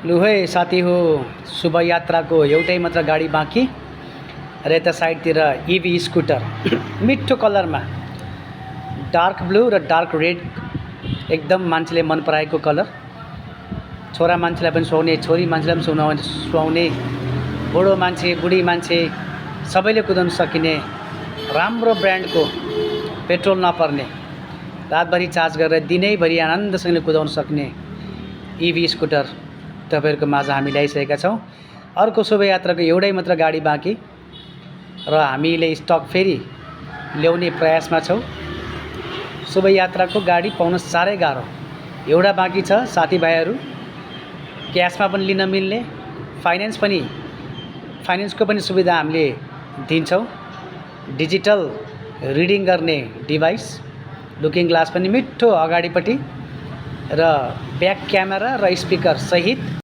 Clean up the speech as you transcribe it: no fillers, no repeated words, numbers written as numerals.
लु है साथी हो, शुभ यात्राको एउटै मात्र गाडी बाँकी र यता साइडतिर इभी स्कुटर मिठो कलरमा डार्क ब्लू र डार्क रेड, एकदम मान्छेले मन पराएको कलर। छोरा मान्छेलाई पनि सुहाउने, छोरी मान्छेलाई पनि सुहाउने, बुढो मान्छे बुढी मान्छे सबैले कुदाउन सकिने राम्रो ब्रान्डको, पेट्रोल नपर्ने, रातभरि चार्ज गरेर दिनैभरि आनन्दसँगले कुदाउन सक्ने इभी स्कुटर तपाईहरुको माझ हामी ल्याइसकेका छौं। अर्को शोभायात्राको एउटै मात्र गाडी बाँकी र हामीले स्टक फेरि ल्याउने प्रयासमा छौं। शोभायात्राको गाडी पाउन साह्रै गाह्रो, एउटा बाँकी छ साथीभाइहरू। क्याशमा पनि लिन मिल्ने, फाइनान्सको पनि सुविधा हामीले दिन्छौं। डिजिटल रिडिङ गर्ने डिभाइस, लुकिङ ग्लास पनि मिठो अगाडिपट्टि र ब्याक क्यामेरा र स्पिकर सहित